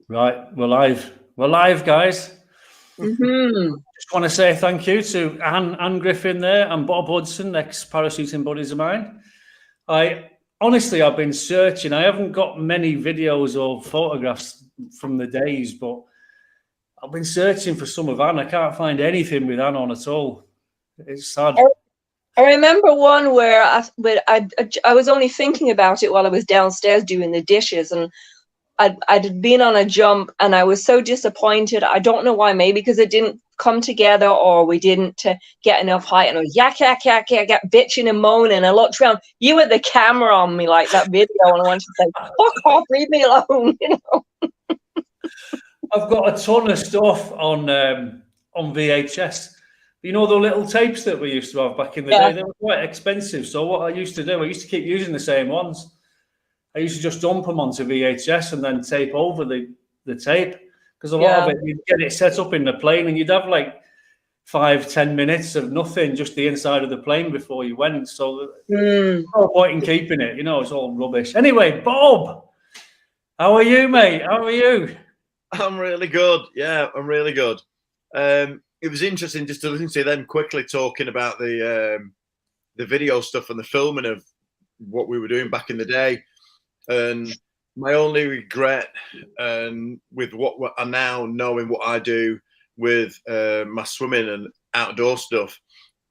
Right, we're live. We're live, guys. Mm-hmm. Just want to say thank you to Anne Griffin there and Bob Hudson, ex-parachuting buddies of mine. I've been searching. I haven't got many videos or photographs from the days, but I've been searching for some of Anne. I can't find anything with Anne on at all. It's sad. I remember one where I was only thinking about it while I was downstairs doing the dishes, and I'd been on a jump and I was so disappointed. I don't know why, maybe because it didn't come together or we didn't get enough height, and I was yak, bitching and moaning. I looked around, you had the camera on me like that video, and I wanted to say, fuck off, leave me alone, you know. I've got a ton of stuff on VHS. You know the little tapes that we used to have back in the day? They were quite expensive. So what I used to do, I used to keep using the same ones. I used to just dump them onto VHS and then tape over the tape, because a lot of it, you'd get it set up in the plane and you'd have like 5-10 minutes of nothing, just the inside of the plane before you went. So no point in keeping it, you know, it's all rubbish. Anyway, Bob, how are you, mate? How are you? I'm really good. Yeah, I'm really good. It was interesting just to listen to them quickly talking about the video stuff and the filming of what we were doing back in the day. And my only regret, with what I now knowing what I do with my swimming and outdoor stuff,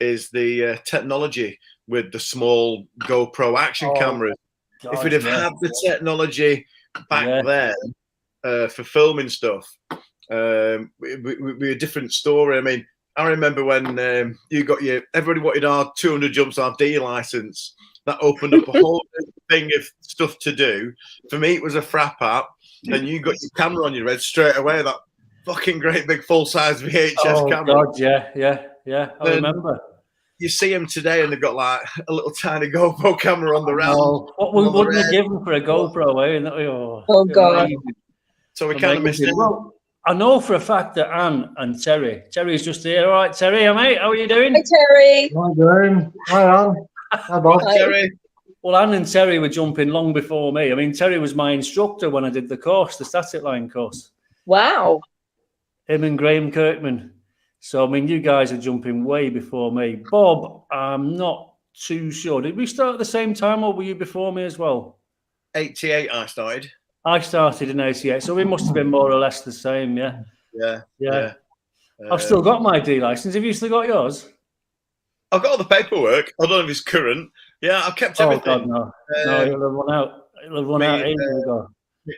is the technology with the small GoPro action cameras. God, if we'd have had the technology back then for filming stuff, it would be a different story. I mean, I remember when you got everybody wanted our 200 jumps RD license. That opened up a whole thing of stuff to do. For me, it was a frap app. And you got your camera on your head straight away, that fucking great big full-size VHS camera. Oh, God, yeah. I remember. You see them today and they've got like a little tiny GoPro camera on the round. What wouldn't you give them for a GoPro, eh? Oh, God. So we kind of missed it. Well, I know for a fact that Anne and Terry's just here. All right, Terry, mate, how are you doing? Hi, Terry. How are you doing? Hi, Anne. Hi, Bob. Hi, Terry. Well, Anne and Terry were jumping long before me. I mean, Terry was my instructor when I did the course, the static line course. Wow. Him and Graham Kirkman. So, I mean, you guys are jumping way before me. Bob, I'm not too sure. Did we start at the same time or were you before me as well? 88 I started. I started in 88, so we must have been more or less the same, yeah. Yeah. I've still got my D license. Have you still got yours? I've got all the paperwork. I don't know if it's current. Yeah, I've kept everything. Oh, God, no. No, it'll have run out. It'll have run out ages ago.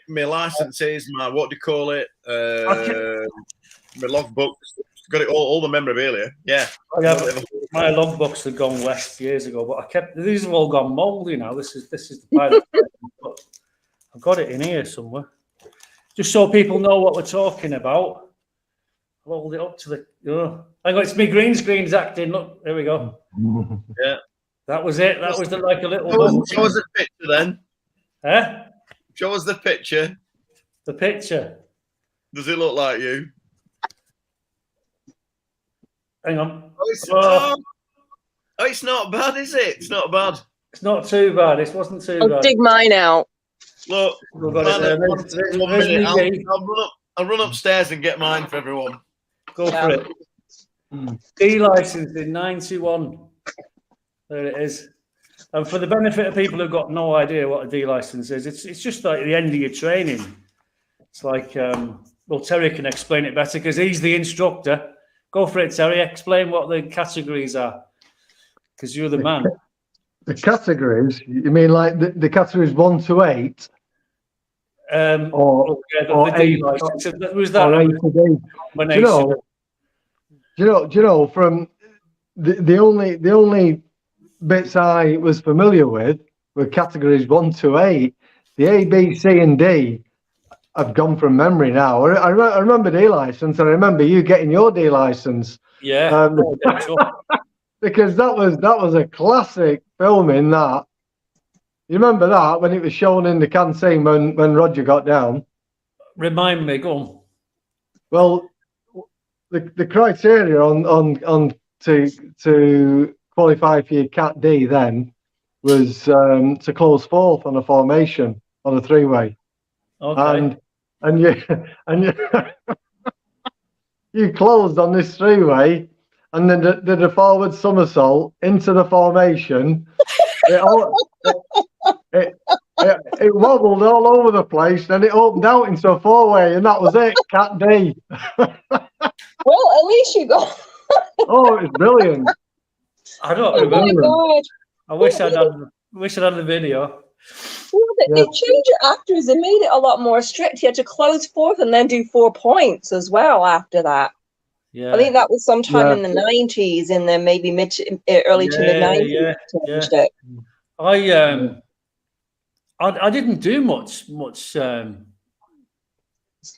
My licenses, my, what do you call it? My logbooks. Got it all the memorabilia. Yeah. My logbooks had gone west years ago, but these have all gone mouldy now. This is the pilot. But I've got it in here somewhere. Just so people know what we're talking about. I'll hold it up to the hang on, it's me green screen's acting. Look, there we go. Yeah. That was it. That was like a little show us the picture then. Huh? Show us the picture. The picture. Does it look like you? Hang on. It's not bad, is it? It's not bad. It's not too bad. It wasn't too bad. I'll dig mine out. Look, we've got it 1 minute. I'll run upstairs and get mine for everyone. Go for it. D license in 91. There it is. And for the benefit of people who've got no idea what a D license is, it's just like the end of your training. It's like, well, Terry can explain it better because he's the instructor. Go for it, Terry. Explain what the categories are, because you're the man. The categories? You mean like the categories 1 to 8? The D license. Was that? Do you know? From the only bits I was familiar with were categories 1 to 8. The A, B, C, and D. I've gone from memory now. I remember D license. I remember you getting your D license. Yeah. Because that was a classic filming. That you remember that when it was shown in the canteen when Roger got down. Remind me, go on. Well, the criteria on to qualify for your Cat D then was to close fourth on a formation on a 3-way. Okay. and you and you, you closed on this three-way, and then did a forward somersault into the formation. It wobbled all over the place, then it opened out into a four-way, and that was it. Cat D. Well, at least you got. Oh, it was brilliant. I don't Oh my remember. God. I wish I'd had the video. They changed the actors. They made it a lot more strict. You had to close fourth and then do 4 points as well after that. Yeah. I think that was sometime Yeah. in the 90s, in the maybe early to mid 90s. Yeah. Changed it. I didn't do much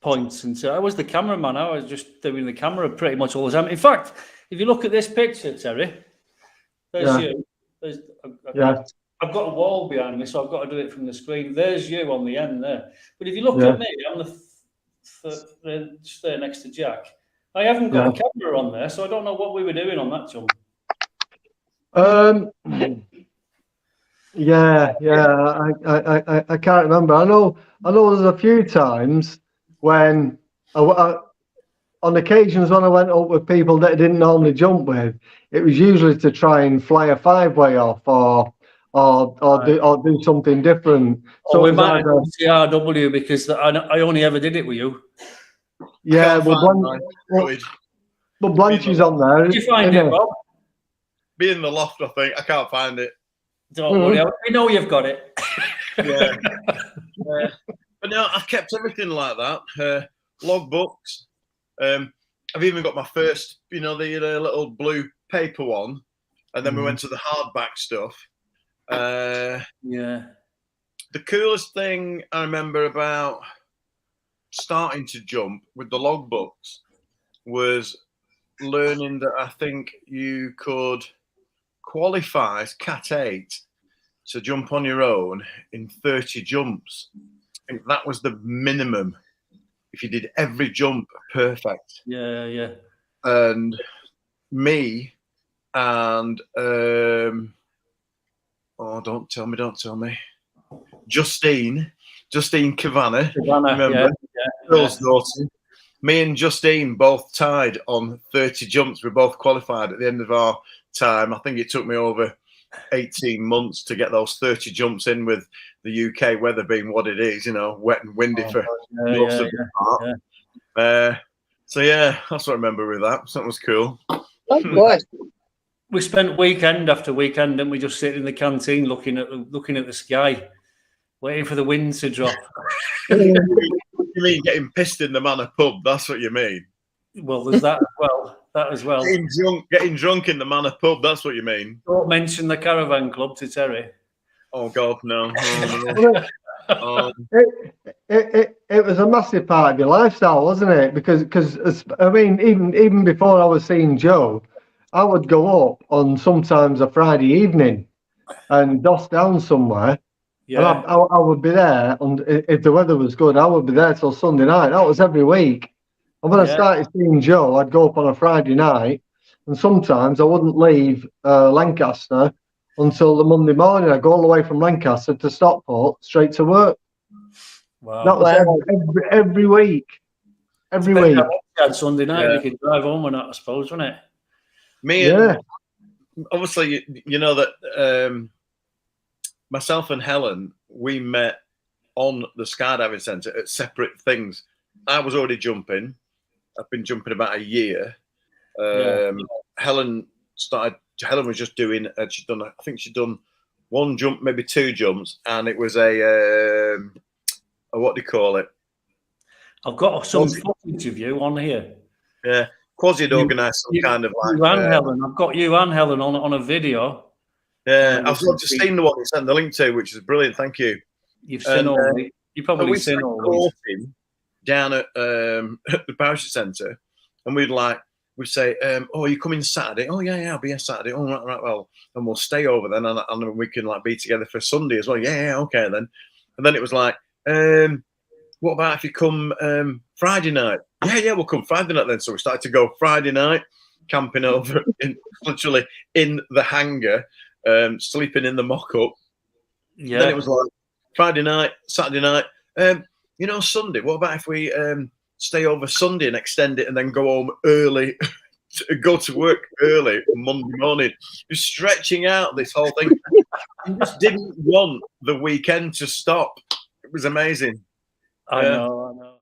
points, and so I was the cameraman. I was just doing the camera pretty much all the time. In fact, if you look at this picture, Terry, there's you. I've got a wall behind me, so I've got to do it from the screen. There's you on the end there. But if you look at me, I'm just there next to Jack. I haven't got a camera on there, so I don't know what we were doing on that jump. I can't remember. I know there's a few times when on occasions when I went up with people that I didn't normally jump with, it was usually to try and fly a five-way off or do something different. So we might have done CRW because I only ever did it with you. Yeah, but Blanche's on there. Did you find it, Bob? Be in the loft, I think. I can't find it. Don't worry, we know you've got it. Yeah. But no, I've kept everything like that. Logbooks. I've even got my first, the little blue paper one, and then we went to the hardback stuff. The coolest thing I remember about starting to jump with the logbooks was learning that I think you could qualify as Cat 8 to jump on your own in 30 jumps. I think that was the minimum if you did every jump perfect. Yeah. And me and don't tell me. Justine Kavanagh. Remember? Girl's daughter. Me and Justine both tied on 30 jumps. We both qualified at the end of our time. I think it took me over 18 months to get those 30 jumps in, with the UK weather being what it is, wet and windy for most of the part. So that's what I remember with that. So that was cool. Oh, good. We spent weekend after weekend, didn't we, just sitting in the canteen looking at the sky, waiting for the wind to drop. You mean getting pissed in the Manor pub? That's what you mean? Well, there's that as well. That as well. Getting drunk in the Manor pub. That's what you mean? Don't mention the caravan club to Terry. Oh God, no. It was a massive part of your lifestyle, wasn't it? Because I mean, even before I was seeing Joe, I would go up on sometimes a Friday evening and doss down somewhere. Yeah. And I would be there, and if the weather was good, I would be there till Sunday night. That was every week. And when I started seeing Joe, I'd go up on a Friday night, and sometimes I wouldn't leave Lancaster until the Monday morning. I'd go all the way from Lancaster to Stockport, straight to work. Wow. That was every week. Every week. Sunday night, you could drive home or not, I suppose, wasn't it? Me and obviously, you know that myself and Helen, we met on the skydiving centre at separate things. I was already jumping. I've been jumping about a year. Helen was just doing. I think she'd done one jump, maybe two jumps, and it was a what do you call it? I've got some footage of you on here. Yeah. Quasi had organised some kind of like. You and Helen. I've got you and Helen on a video. Yeah, I've just seen the one you sent the link to, which is brilliant. Thank you. You've seen all these. You've probably seen all these. Down at the parachute centre, and we'd say, "Oh, are you coming Saturday? Oh, yeah, I'll be here Saturday. Oh, right, well, and we'll stay over then, and we can be together for Sunday as well. Yeah, okay then." And then it was like, "What about if you come Friday night?" Yeah, we'll come Friday night then. So we started to go Friday night, camping over literally in the hangar, sleeping in the mock-up. Yeah. Then it was like Friday night, Saturday night. you know, Sunday. What about if we stay over Sunday and extend it and then go home early, go to work early Monday morning? Just stretching out this whole thing. I just didn't want the weekend to stop. It was amazing. I know.